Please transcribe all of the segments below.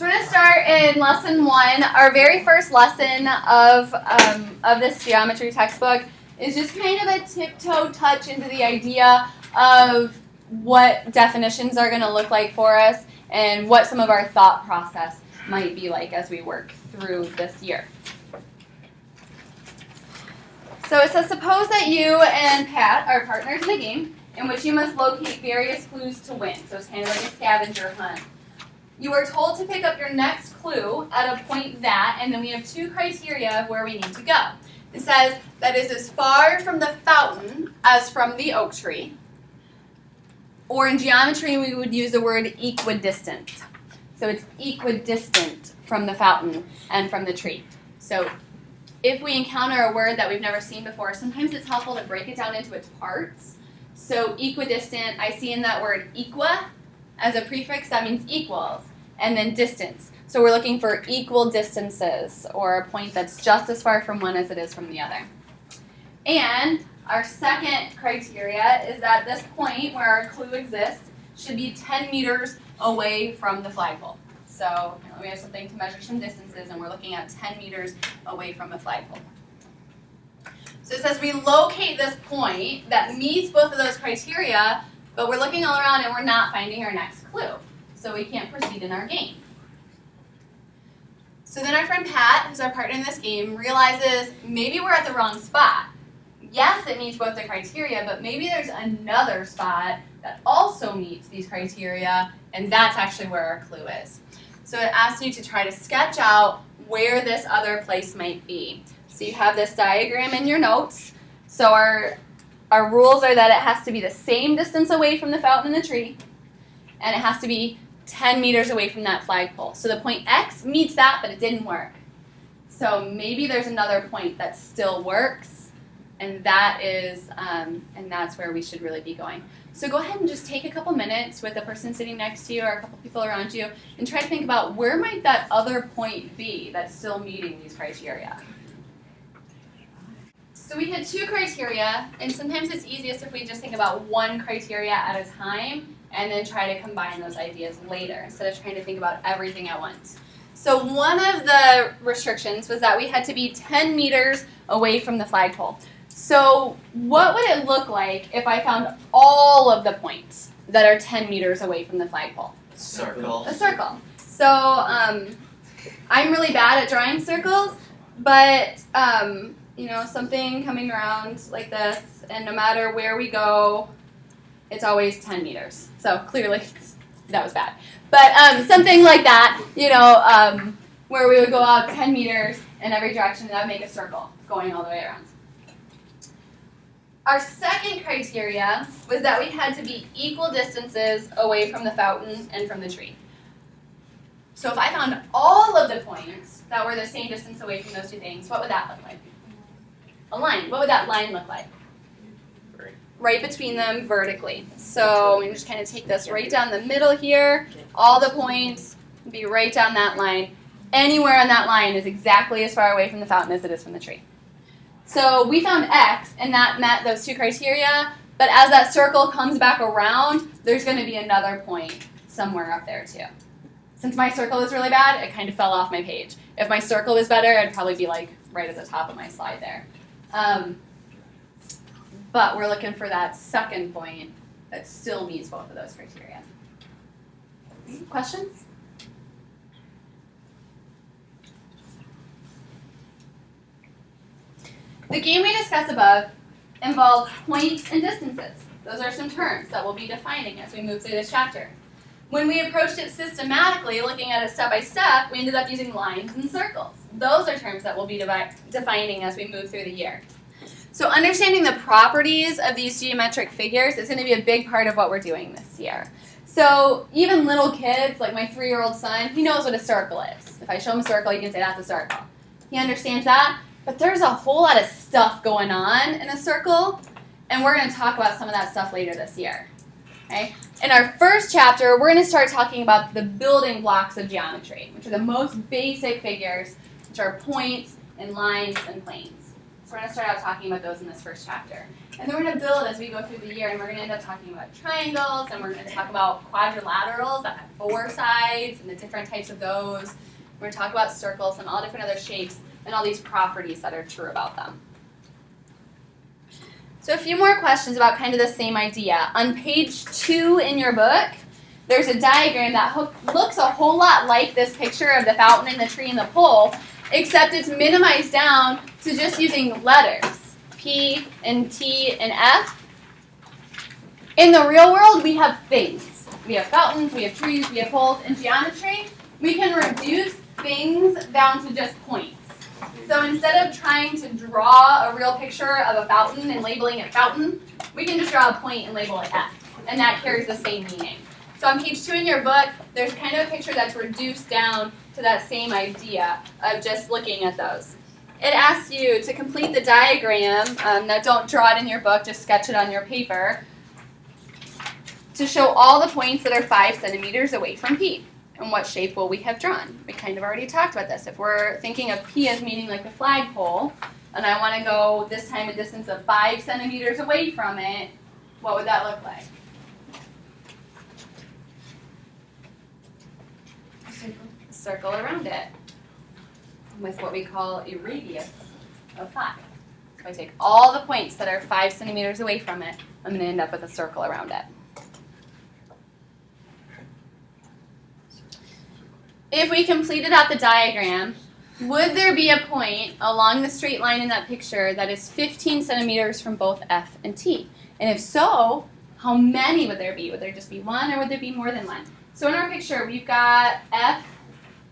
So we're going to start in lesson 1. Our very first lesson of this geometry textbook is just kind of a tiptoe touch into the idea of what definitions are going to look like for us and what some of our thought process might be like as we work through this year. So it says, suppose that you and Pat are partners in a game in which you must locate various clues to win. So it's kind of like a scavenger hunt. You are told to pick up your next clue at a point that, and then we have 2 criteria of where we need to go. It says that is as far from the fountain as from the oak tree. Or in geometry, we would use the word equidistant. So it's equidistant from the fountain and from the tree. So if we encounter a word that we've never seen before, sometimes it's helpful to break it down into its parts. So equidistant, I see in that word equa as a prefix, that means equals, and then distance. So we're looking for equal distances, or a point that's just as far from one as it is from the other. And our second criteria is that this point where our clue exists should be 10 meters away from the flagpole. So we have something to measure some distances, and we're looking at 10 meters away from a flagpole. So it says we locate this point that meets both of those criteria, but we're looking all around and we're not finding our next clue. So we can't proceed in our game. So then our friend Pat, who's our partner in this game, realizes maybe we're at the wrong spot. Yes, it meets both the criteria, but maybe there's another spot that also meets these criteria, and that's actually where our clue is. So it asks you to try to sketch out where this other place might be. So you have this diagram in your notes. So our rules are that it has to be the same distance away from the fountain and the tree, and it has to be 10 meters away from that flagpole. So the point X meets that, but it didn't work. So maybe there's another point that still works, and that's where we should really be going. So go ahead and just take a couple minutes with the person sitting next to you or a couple people around you and try to think about where might that other point be that's still meeting these criteria. So we had 2 criteria, and sometimes it's easiest if we just think about one criteria at a time and then try to combine those ideas later instead of trying to think about everything at once. So one of the restrictions was that we had to be 10 meters away from the flagpole. So what would it look like if I found all of the points that are 10 meters away from the flagpole? Circle. A circle. So I'm really bad at drawing circles, but something coming around like this, and no matter where we go, it's always 10 meters. So clearly that was bad. But something like that, where we would go out 10 meters in every direction, and that would make a circle going all the way around. Our second criteria was that we had to be equal distances away from the fountain and from the tree. So if I found all of the points that were the same distance away from those 2 things, what would that look like? A line. What would that line look like? Right between them vertically. So we just kind of take this right down the middle here. All the points would be right down that line. Anywhere on that line is exactly as far away from the fountain as it is from the tree. So we found X, and that met those 2 criteria, but as that circle comes back around, there's going to be another point somewhere up there too. Since my circle is really bad, it kind of fell off my page. If my circle was better, it'd probably be like right at the top of my slide there. But we're looking for that second point that still meets both of those criteria. Questions? The game we discussed above involves points and distances. Those are some terms that we'll be defining as we move through this chapter. When we approached it systematically, looking at it step by step, we ended up using lines and circles. Those are terms that we'll be defining as we move through the year. So understanding the properties of these geometric figures is going to be a big part of what we're doing this year. So even little kids, like my 3-year-old son, he knows what a circle is. If I show him a circle, you can say that's a circle. He understands that. But there's a whole lot of stuff going on in a circle, and we're going to talk about some of that stuff later this year. Okay? In our first chapter, we're going to start talking about the building blocks of geometry, which are the most basic figures, which are points and lines and planes. So we're going to start out talking about those in this first chapter. And then we're going to build as we go through the year, and we're going to end up talking about triangles, and we're going to talk about quadrilaterals that have 4 sides and the different types of those. We're going to talk about circles and all different other shapes and all these properties that are true about them. So a few more questions about kind of the same idea. On page 2 in your book, there's a diagram that looks a whole lot like this picture of the fountain and the tree and the pole, except it's minimized down to just using letters, P and T and F. In the real world, we have things. We have fountains, we have trees, we have poles. In geometry, we can reduce things down to just points. So instead of trying to draw a real picture of a fountain and labeling it fountain, we can just draw a point and label it F, and that carries the same meaning. So on page 2 in your book, there's kind of a picture that's reduced down to that same idea of just looking at those. It asks you to complete the diagram. Now don't draw it in your book, just sketch it on your paper, to show all the points that are 5 centimeters away from P. And what shape will we have drawn? We kind of already talked about this. If we're thinking of P as meaning like the flagpole, and I want to go this time a distance of 5 centimeters away from it, what would that look like? A circle around it with what we call a radius of 5. So I take all the points that are 5 centimeters away from it, I'm going to end up with a circle around it. If we completed out the diagram, would there be a point along the straight line in that picture that is 15 centimeters from both F and T? And if so, how many would there be? Would there just be one, or would there be more than one? So in our picture, we've got F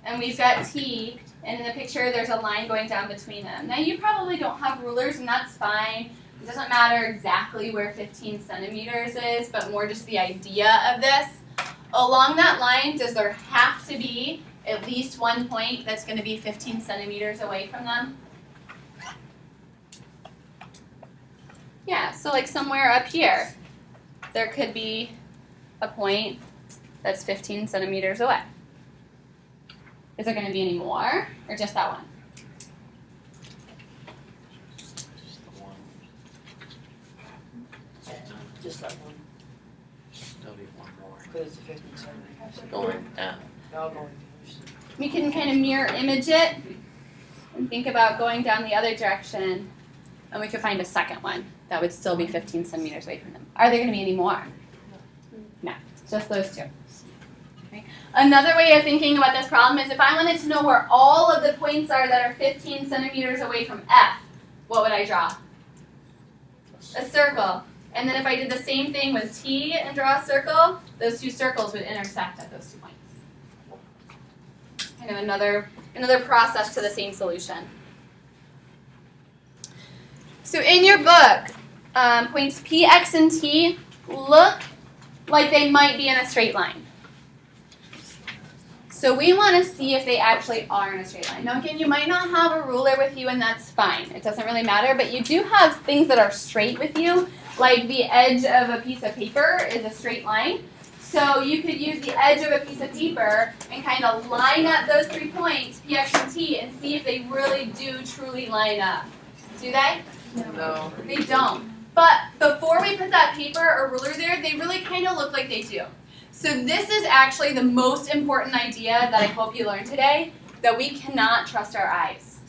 and we've got T, and in the picture there's a line going down between them. Now you probably don't have rulers, and that's fine. It doesn't matter exactly where 15 centimeters is, but more just the idea of this. Along that line, does there have to be at least one point that's going to be 15 centimeters away from them? Yeah, so like somewhere up here, there could be a point that's 15 centimeters away. Is there going to be any more, or just that one? Just that one. There'll be one more. Because it's 15 centimeters. Going down. Y'all going. We can kind of mirror image it and think about going down the other direction, and we could find a second one that would still be 15 centimeters away from them. Are there going to be any more? No, just those two. Okay. Another way of thinking about this problem is if I wanted to know where all of the points are that are 15 centimeters away from F, what would I draw? A circle. And then if I did the same thing with T and draw a circle, those two circles would intersect at those 2 points. Kind of another process to the same solution. So in your book, points P, X, and T look like they might be in a straight line. So we want to see if they actually are in a straight line. Now again, you might not have a ruler with you, and that's fine. It doesn't really matter, but you do have things that are straight with you, like the edge of a piece of paper is a straight line. So you could use the edge of a piece of paper and kind of line up those 3 points, P, X, and T, and see if they really do truly line up. Do they? No. They don't. But before we put that paper or ruler there, they really kind of look like they do. So this is actually the most important idea that I hope you learned today, that we cannot trust our eyes.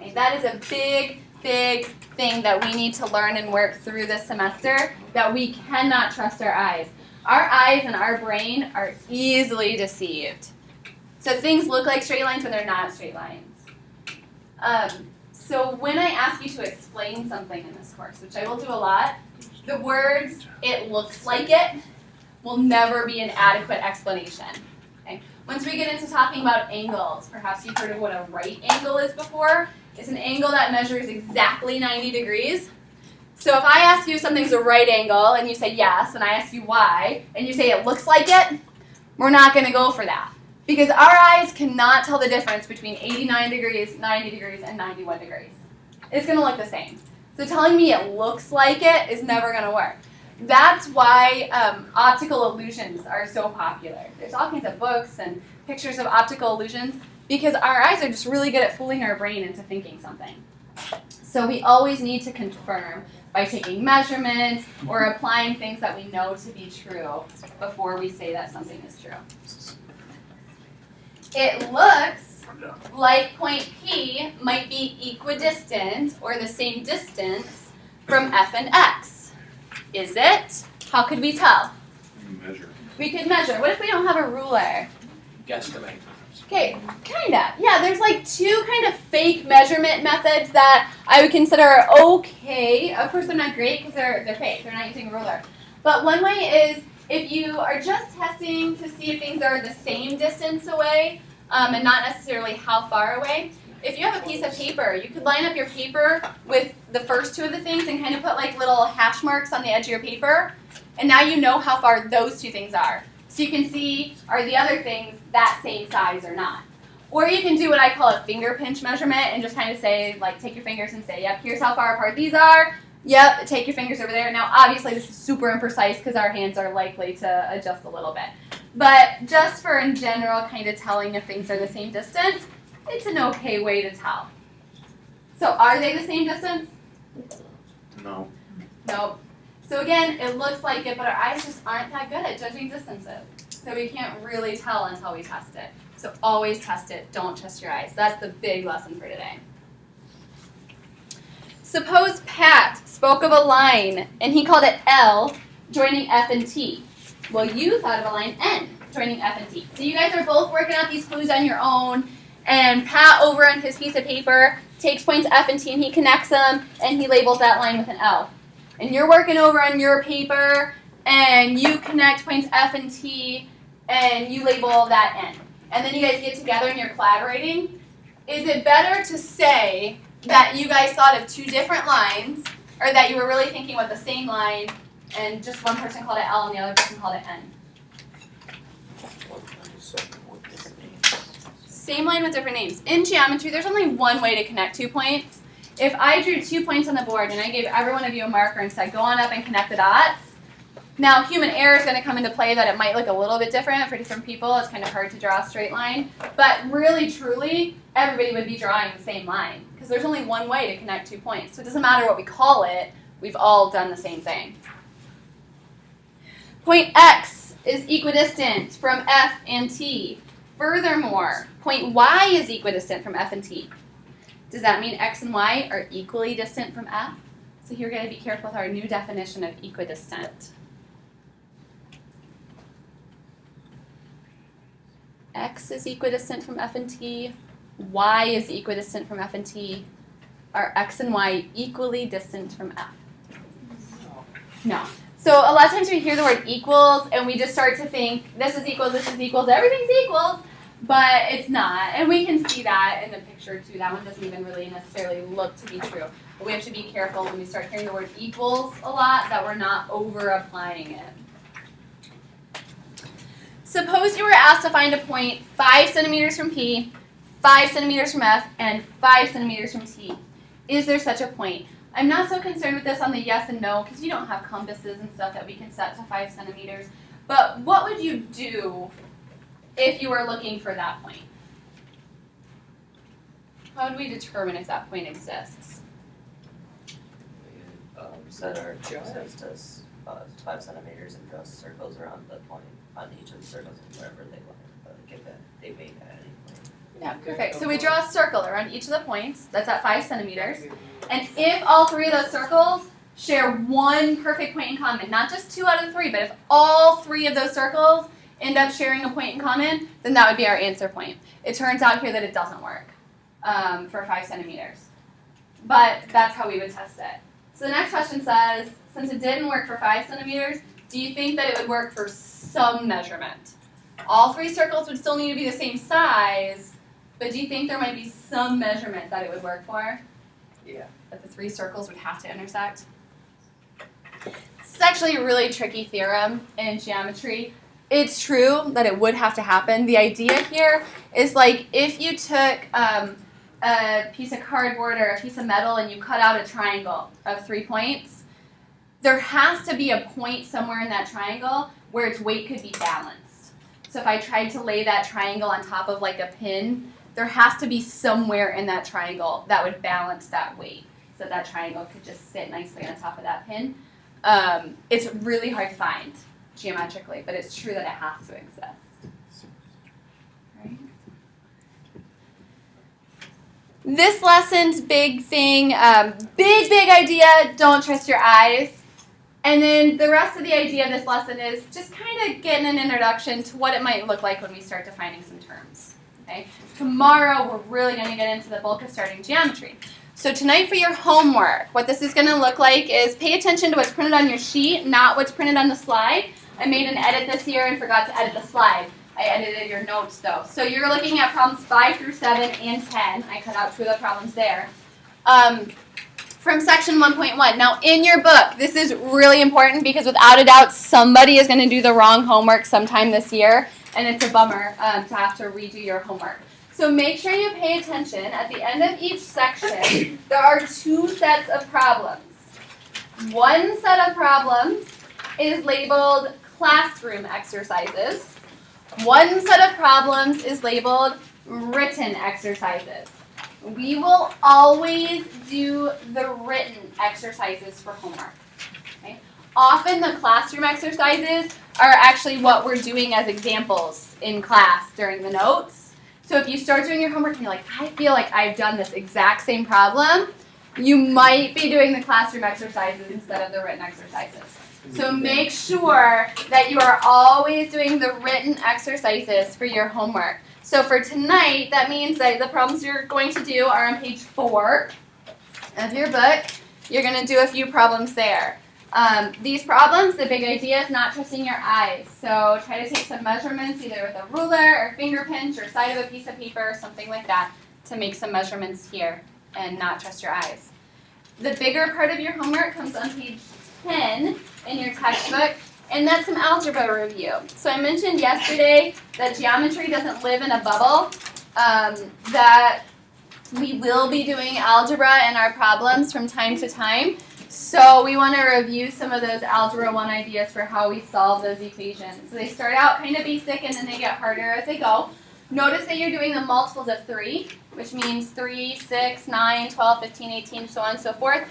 Okay, that is a big, big thing that we need to learn and work through this semester, that we cannot trust our eyes. Our eyes and our brain are easily deceived. So things look like straight lines when they're not straight lines. So when I ask you to explain something in this course, which I will do a lot, the words, "it looks like it," will never be an adequate explanation. Okay? Once we get into talking about angles, perhaps you've heard of what a right angle is before. It's an angle that measures exactly 90 degrees. So if I ask you something's a right angle, and you say yes, and I ask you why, and you say it looks like it, we're not going to go for that. Because our eyes cannot tell the difference between 89 degrees, 90 degrees, and 91 degrees. It's going to look the same. So telling me it looks like it is never going to work. That's why optical illusions are so popular. There's all kinds of books and pictures of optical illusions because our eyes are just really good at fooling our brain into thinking something. So we always need to confirm by taking measurements or applying things that we know to be true before we say that something is true. It looks like point P might be equidistant or the same distance from F and X. Is it? How could we tell? Measure. We could measure. What if we don't have a ruler? Guesstimate. Okay, kinda. Yeah, there's like two kind of fake measurement methods that I would consider okay. Of course, they're not great because they're fake. They're not using a ruler. But one way is if you are just testing to see if things are the same distance away and not necessarily how far away. If you have a piece of paper, you could line up your paper with the first two of the things and kind of put like little hash marks on the edge of your paper. And now you know how far those two things are. So you can see, are the other things that same size or not? Or you can do what I call a finger pinch measurement and just kind of say, like, take your fingers and say, yep, here's how far apart these are. Yep, take your fingers over there. Now, obviously, this is super imprecise because our hands are likely to adjust a little bit. But just for, in general, kind of telling if things are the same distance, it's an okay way to tell. So are they the same distance? No. Nope. So again, it looks like it, but our eyes just aren't that good at judging distances. So we can't really tell until we test it. So always test it. Don't trust your eyes. That's the big lesson for today. Suppose Pat spoke of a line, and he called it L, joining F and T. Well, you thought of a line N, joining F and T. So you guys are both working out these clues on your own, and Pat over on his piece of paper takes points F and T, and he connects them, and he labels that line with an L. And you're working over on your paper, and you connect points F and T, and you label that N. And then you guys get together and you're collaborating. Is it better to say that you guys thought of two different lines, or that you were really thinking with the same line, and just one person called it L and the other person called it N? Same line with different names. In geometry, there's only one way to connect 2 points. If I drew 2 points on the board and I gave every one of you a marker and said, go on up and connect the dots, now human error is going to come into play that it might look a little bit different for different people. It's kind of hard to draw a straight line. But really, truly, everybody would be drawing the same line because there's only one way to connect 2 points. So it doesn't matter what we call it. We've all done the same thing. Point X is equidistant from F and T. Furthermore, point Y is equidistant from F and T. Does that mean X and Y are equally distant from F? So here we're going to be careful with our new definition of equidistant. X is equidistant from F and T. Y is equidistant from F and T. Are X and Y equally distant from F? No. So a lot of times we hear the word equals and we just start to think this is equals, everything's equals, but it's not. And we can see that in the picture too. That one doesn't even really necessarily look to be true. But we have to be careful when we start hearing the word equals a lot that we're not over applying it. Suppose you were asked to find a point 5 centimeters from P, 5 centimeters from F, and 5 centimeters from T. Is there such a point? I'm not so concerned with this on the yes and no because you don't have compasses and stuff that we can set to 5 centimeters. But what would you do if you were looking for that point? How would we determine if that point exists? We set our geometry to 5 centimeters and draw circles around the point on each of the circles wherever they want. Like if they made at any point. Yeah, perfect. So we draw a circle around each of the points. That's at 5 centimeters. And if all 3 of those circles share one perfect point in common, not just 2 out of the 3, but if all 3 of those circles end up sharing a point in common, then that would be our answer point. It turns out here that it doesn't work for 5 centimeters. But that's how we would test it. So the next question says, since it didn't work for 5 centimeters, do you think that it would work for some measurement? All 3 circles would still need to be the same size, but do you think there might be some measurement that it would work for? Yeah. That the 3 circles would have to intersect? This is actually a really tricky theorem in geometry. It's true that it would have to happen. The idea here is like if you took a piece of cardboard or a piece of metal and you cut out a triangle of 3 points, there has to be a point somewhere in that triangle where its weight could be balanced. So if I tried to lay that triangle on top of like a pin, there has to be somewhere in that triangle that would balance that weight. so that triangle could just sit nicely on top of that pin. It's really hard to find geometrically, but it's true that it has to exist. Right? This lesson's big thing, big idea, don't trust your eyes. And then the rest of the idea of this lesson is just kind of getting an introduction to what it might look like when we start defining some terms. Okay? Tomorrow we're really going to get into the bulk of starting geometry. So tonight for your homework, what this is going to look like is pay attention to what's printed on your sheet, not what's printed on the slide. I made an edit this year and forgot to edit the slide. I edited your notes though. So you're looking at problems 5 through 7 and 10. I cut out 2 of the problems there. From section 1.1. Now in your book, this is really important because without a doubt somebody is going to do the wrong homework sometime this year, and it's a bummer to have to redo your homework. So make sure you pay attention. At the end of each section, there are 2 sets of problems. One set of problems is labeled classroom exercises. One set of problems is labeled written exercises. We will always do the written exercises for homework. Okay? Often the classroom exercises are actually what we're doing as examples in class during the notes. So if you start doing your homework and you're like, I feel like I've done this exact same problem, you might be doing the classroom exercises instead of the written exercises. So make sure that you are always doing the written exercises for your homework. So for tonight, that means that the problems you're going to do are on page 4 of your book. You're going to do a few problems there. These problems, the big idea is not trusting your eyes. So try to take some measurements either with a ruler or finger pinch or side of a piece of paper or something like that to make some measurements here and not trust your eyes. The bigger part of your homework comes on page 10 in your textbook, and that's some algebra review. So I mentioned yesterday that geometry doesn't live in a bubble, that we will be doing algebra in our problems from time to time. So we want to review some of those Algebra 1 ideas for how we solve those equations. So they start out kind of basic and then they get harder as they go. Notice that you're doing the multiples of 3, which means 3, 6, 9, 12, 15, 18, so on and so forth.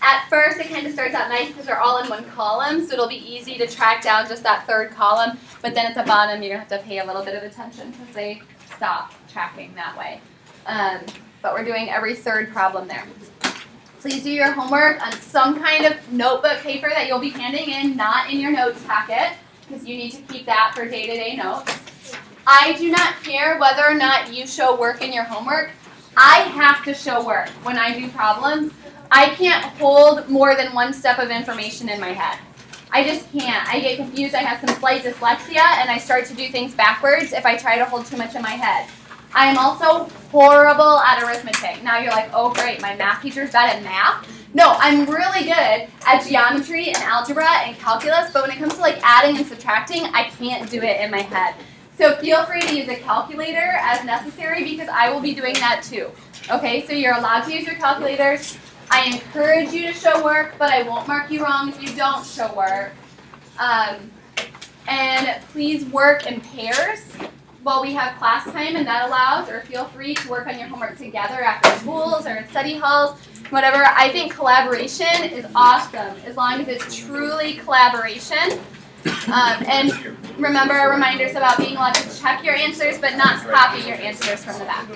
At first, it kind of starts out nice because they're all in one column, so it'll be easy to track down just that third column. But then at the bottom, you're going to have to pay a little bit of attention because they stop tracking that way. But we're doing every third problem there. Please do your homework on some kind of notebook paper that you'll be handing in, not in your notes packet, because you need to keep that for day-to-day notes. I do not care whether or not you show work in your homework. I have to show work when I do problems. I can't hold more than one step of information in my head. I just can't. I get confused. I have some slight dyslexia, and I start to do things backwards if I try to hold too much in my head. I am also horrible at arithmetic. Now you're like, oh great, my math teacher's bad at math. No, I'm really good at geometry and algebra and calculus, but when it comes to like adding and subtracting, I can't do it in my head. So feel free to use a calculator as necessary because I will be doing that too. Okay, so you're allowed to use your calculators. I encourage you to show work, but I won't mark you wrong if you don't show work. And please work in pairs while we have class time, and that allows, or feel free to work on your homework together after schools or in study halls, whatever. I think collaboration is awesome as long as it's truly collaboration. And remember reminders about being allowed to check your answers but not copy your answers from the back.